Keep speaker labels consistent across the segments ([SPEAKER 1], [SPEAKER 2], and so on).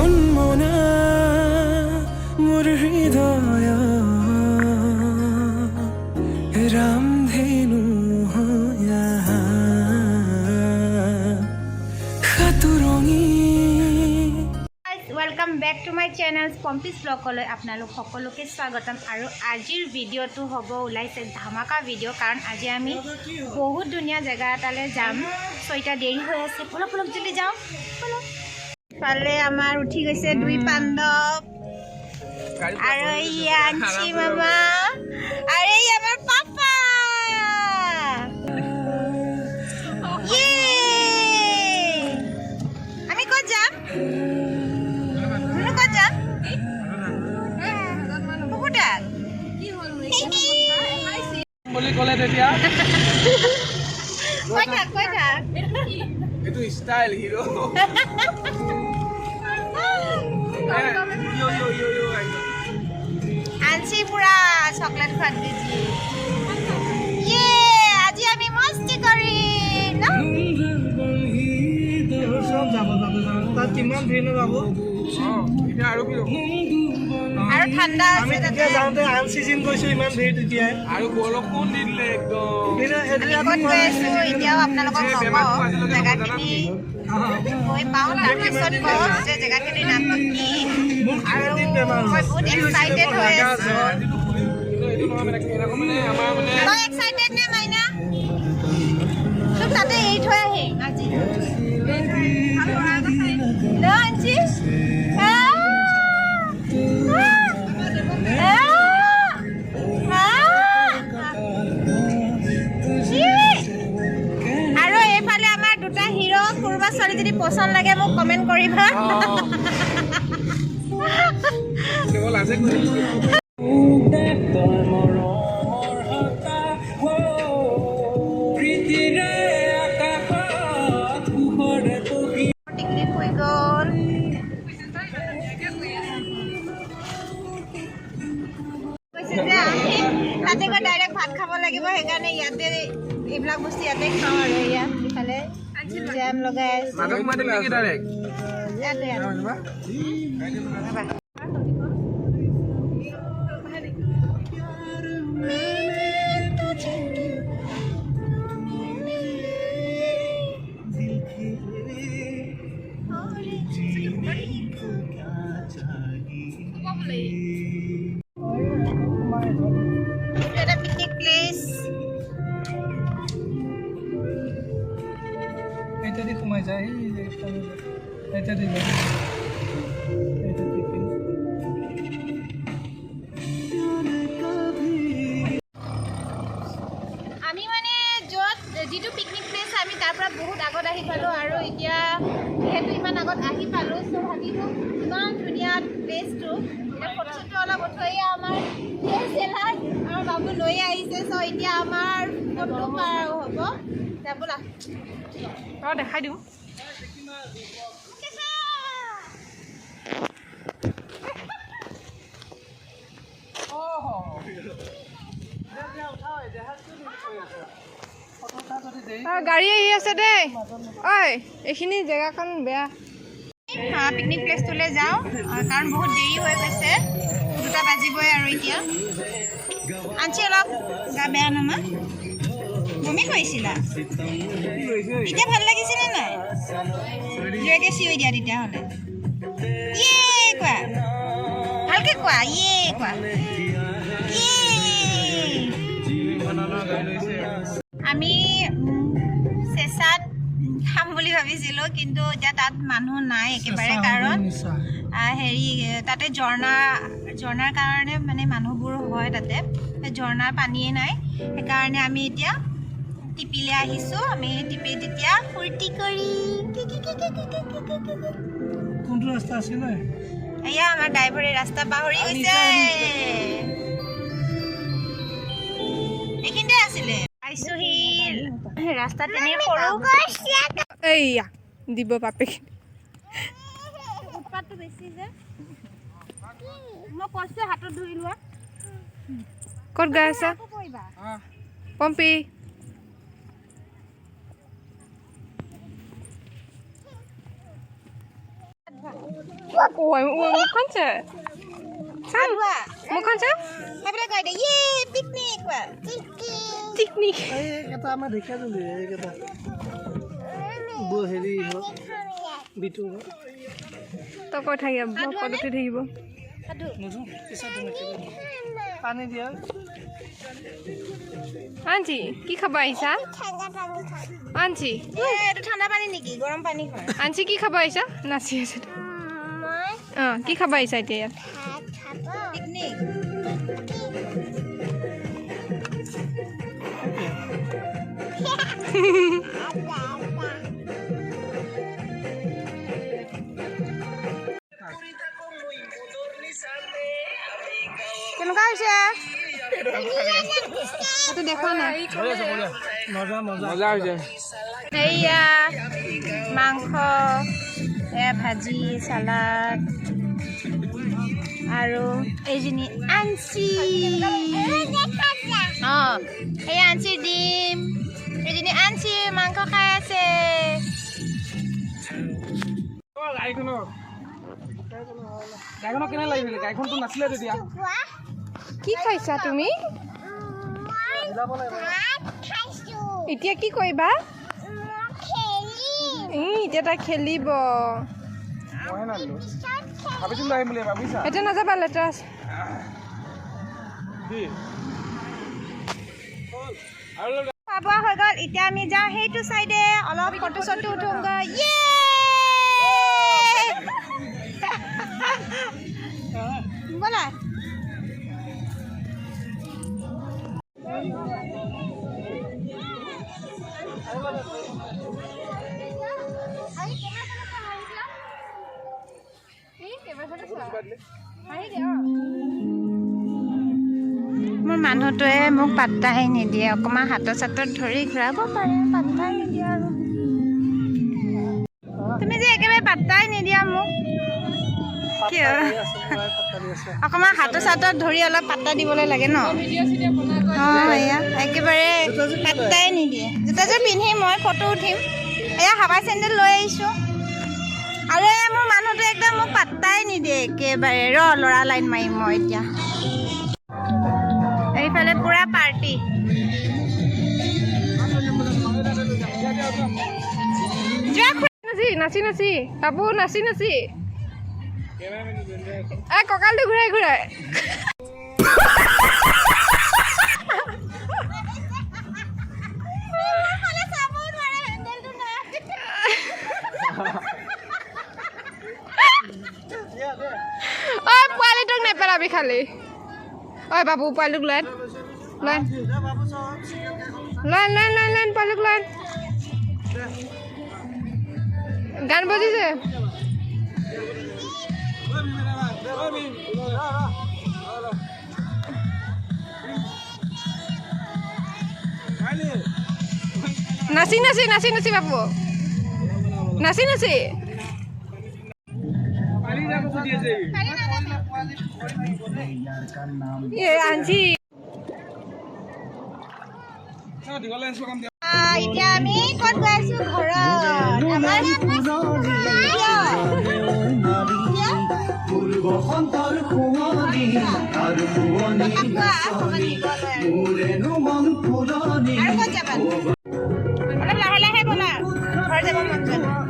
[SPEAKER 1] উন্মনা মোৰ হৃদয় ৰামধেনু হয়া খাতুৰঙী।
[SPEAKER 2] Welcome back to my channel Pampi's ब्लॉगলৈ আপোনালোক সকলোকে স্বাগতম। আৰু আজিৰ ভিডিঅ'টো হ'ব ওলাইছে ধামাকা ভিডিঅ' কাৰণ আজি আমি বহুত ধুনীয়া জেগা এটালৈ যাম। ছয়টা দেৰি হৈ আছে, পলক পলক জলদি যাওঁ। ফালে আমাৰ উঠি গৈছে দুই পাণ্ডৱ আৰু ইয়া আঞ্চি মামা আৰু এই আমাৰ পাপা। আমি ক'ত যাম?
[SPEAKER 3] বুলি ক'লে তেতিয়া
[SPEAKER 2] কৈ থাক
[SPEAKER 3] এইটো ষ্টাইল হিৰো
[SPEAKER 2] আনছি পুৰা চকলেট খোৱাত দিছি। আজি আমি মস্তি কৰিম ন?
[SPEAKER 3] তাত কিমান ভিৰ ন বাবু? এতিয়া আৰু কি
[SPEAKER 2] আৰু ঠাণ্ডা
[SPEAKER 3] আমি তেতিয়া যাওঁতে আন চিজন গৈছো, ইমান ভিৰ তেতিয়াই আৰু বৰষুণ দিলে একদম।
[SPEAKER 2] গৈ আছো এতিয়াও আপোনালোকক নকওঁ জেগাখিনি গৈ পাওঁ, তাৰপিছত কওঁ যে জেগাখিনিৰ নামটো কি। আৰু মই বহুত এক্সাইটেড হৈ আছো। তই এক্সাইটেড নে মাইনা? তোক তাতে এৰি থৈ আহিম আজি। আনছি আৰু এইফালে আমাৰ দুটা হিৰো। কোনোবা ছোৱালী যদি পচন্দ লাগে মোক কমেণ্ট কৰিবা। টিকলি হৈ গ'ল। তাতে গৈ ডাইৰেক্ট ভাত খাব লাগিব, সেইকাৰণে ইয়াতে এইবিলাক বস্তু ইয়াতে খাওঁ। আৰু ইয়াত ইফালে জাম লগাই আছো। এটা পিকনিক প্লেস।
[SPEAKER 3] এটা দি সোমাই যায়, এটা দি
[SPEAKER 2] আমি মানে য'ত যিটো পিকনিক প্লেচ আমি তাৰ পৰা বহুত আগত আহি পালোঁ। আৰু এতিয়া যিহেতু ইমান আগত আহি পালোঁ, চ' ভাবিলোঁ ইমান ধুনীয়া প্লেচটো এতিয়া ফটো চটো অলপ উঠোৱা। আমাৰ আমাৰ বাবু লৈ আহিছে, চ' এতিয়া আমাৰ ফটো পাৰ হ'ব। বোলা দেখাই দিওঁ।
[SPEAKER 4] গাড়ী আহি আছে দেই। ঐ এইখিনি জেগাখন বেয়া।
[SPEAKER 2] পিকনিক প্লেচটোলৈ যাওঁ কাৰণ বহুত দেৰি হৈ গৈছে, 2টা বাজিবই আৰু এতিয়া। আনছি অলপ গা বেয়া নহয়, বমি কৰিছিলা? এতিয়া ভাল লাগিছেনে নাই? জোৰকৈ চিঞৰি দিয়া তেতিয়াহ'লে। কোৱা ভালকে, কোৱা কোৱা। আমি চেঁচাত খাম বুলি ভাবিছিলোঁ, কিন্তু এতিয়া তাত মানুহ নাই একেবাৰে, কাৰণ হেৰি তাতে ঝৰ্ণাৰ কাৰণে মানে মানুহবোৰ হয় তাতে। ঝৰ্ণাৰ পানীয়ে নাই, সেইকাৰণে আমি এতিয়া টিপিলৈ আহিছোঁ। আমি টিপিত এতিয়া ফূৰ্তি কৰি
[SPEAKER 3] কোনটো ৰাস্তা আছিলে?
[SPEAKER 2] এয়া আমাৰ ড্ৰাইভাৰে ৰাস্তা পাহৰি গৈছে। এইখিনিতে আছিলে। পাইছোহি ৰাস্তা তেনে সৰু।
[SPEAKER 4] এইয়া দিব বাপেক।
[SPEAKER 2] উৎপাতটো বেছি যে, মই কৈছোঁ হাতত ধৰি লোৱা।
[SPEAKER 4] ক'ত গাই আছা পম্পী মুখখন চা চাম মুখখন চা পিকনিক
[SPEAKER 3] এই এটা আমাৰ ঢেকীয়া জলি এইকেইটা হেৰি বিটু
[SPEAKER 4] তই কৈ থাকিব ক'ত উঠি থাকিব
[SPEAKER 3] পানী দিয়া
[SPEAKER 4] আঞ্চি কি খাব আহিছা আঞ্চি
[SPEAKER 2] এইটো ঠাণ্ডা পানী নেকি গৰম পানী হয়
[SPEAKER 4] আঞ্চি কি খাব আহিছা নাচি আছে অঁ কি খাব আহিছা এতিয়া ইয়াত
[SPEAKER 2] পিকনিক কেনেকুৱা হৈছে সেইটো দেখা নাই
[SPEAKER 3] মজা হৈছে
[SPEAKER 2] এয়া মাংস এয়া ভাজি চালাড আৰু এইজনী আঞ্চি অঁ এই আঞ্চিৰ ডিম এইজনী আঞ্চি মাংস খাই আছে
[SPEAKER 3] গাড়ীখনক কেনে লাগিছিলে গাড়ীখনতো নাছিলে তেতিয়া
[SPEAKER 4] কি খাইছা তুমি এতিয়া কি কৰিবা এতিয়া তাই খেলিব
[SPEAKER 3] ভাবিছিলো আহিম বুলি ভাবিছা
[SPEAKER 4] এতিয়া নাযাবা লেতেৰা আছে
[SPEAKER 2] খোৱা বোৱা হৈ গ'ল এতিয়া আমি যাওঁ সেইটো চাইডে অলপ ফটো চটো উঠোঁগৈ ব'লা মোৰ মানুহটোৱে মোক পাত্তাই নিদিয়ে অকণমান হাতত চাতত ধৰি ঘূৰাব পাৰে পাত্তাই নিদিয়ে আৰু তুমি যে একেবাৰে পাত্তাই নিদিয়া মোক কিয় অকণমান হাতত চাতত ধৰি অলপ পাত্তা দিবলৈ লাগে ন অঁ এয়া একেবাৰে পাত্তাই নিদিয়ে জোতাযোৰ পিন্ধি মই ফটো উঠিম এয়া হাৱাই চেণ্ডেল লৈ আহিছোঁ আৰু মোৰ মানুহটোৱে একদম মোক পাত্তাই নিদিয়ে একেবাৰে ল'ৰা লাইন মাৰিম মই এতিয়া এইফালে পুৰা পাৰ্টি
[SPEAKER 4] নাচি নাচি বাবু নাচি নাচি কঁকালটো ঘূৰাই ঘূৰাই পোৱালিটোক নেপেলাবি খালি ঐ বাবু পোৱালিটোক লৈ লৈ লৈ লৈ লৈ লৈ পোৱালিটোক লৈ গান বজিছে নাচি নাচি নাচি নাচি বাবু নাচি নাচি আঞ্চি
[SPEAKER 2] এতিয়া আমি ক'ত গৈ আছো অলপ লাহে লাহে ব'লা ঘৰ যাব মন যোৱা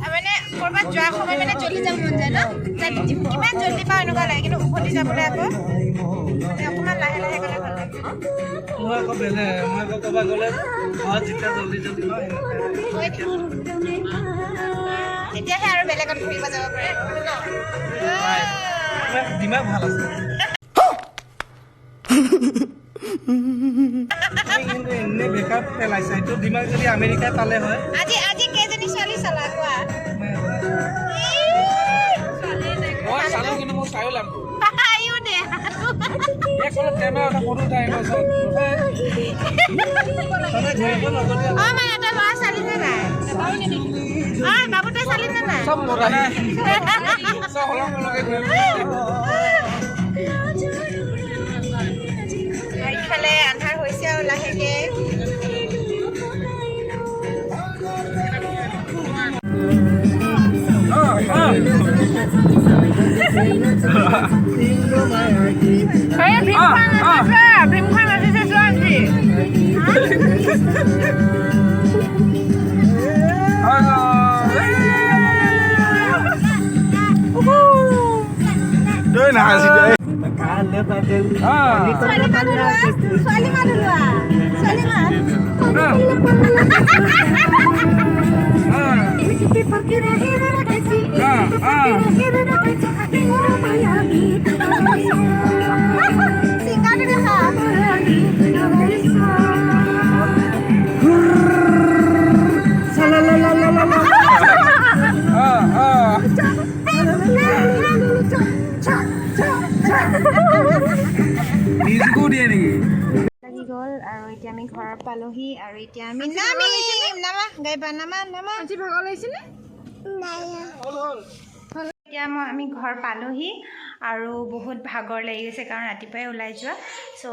[SPEAKER 2] মানে ক'ৰবাত যোৱাৰ সময় মানে জল্দি যাব মন যায় ন কিমান জল্দি পাওঁ এনেকুৱা লাগে কিন্তু উভতি যাবলৈ আকৌ অকণমান লাহে লাহে গ'লে ভাল লাগে
[SPEAKER 3] মই আকৌ বেলেগ মই আকৌ ক'ৰবাত গ'লে ঘৰত যেতিয়া জল্দি জল্দি
[SPEAKER 2] তেতিয়াহে আৰু বেলেগত ফুৰিব যাব পাৰে
[SPEAKER 3] দিমাগ ভাল আছে কিন্তু এনে বেকাৰ পেলাইছে এইটো দিমাগ যদি আমেৰিকাই পালে হয়
[SPEAKER 2] আজি আজি কেইজনী ছোৱালী চালা কোৱা বাবু তই চালি নে নাই
[SPEAKER 4] ভীমখন নাচিছে চোৱা আন্টি
[SPEAKER 2] লাগি গ'ল আৰু এতিয়া আমি ঘৰত পালোহি আৰু এতিয়া আমি নামিম নামা গাইবা নামা নামা
[SPEAKER 4] আজি ভাগৰ লাগিছেনে
[SPEAKER 2] এতিয়া আমি ঘৰ পালোহি আৰু বহুত ভাগৰ লাগি গৈছে কাৰণ ৰাতিপুৱাই ওলাই যোৱা চ'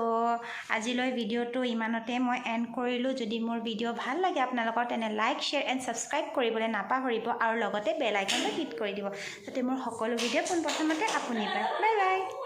[SPEAKER 2] আজিলৈ ভিডিঅ'টো ইমানতে মই এণ্ড কৰিলোঁ যদি মোৰ ভিডিঅ' ভাল লাগে আপোনালোকৰ তেনে লাইক শ্বেয়াৰ এণ্ড ছাবস্ক্ৰাইব কৰিবলৈ নাপাহৰিব আৰু লগতে বেল আইকনটো হিট কৰি দিব যাতে মোৰ সকলো ভিডিঅ' পোনপ্ৰথমতে আপুনি পায় বাই বাই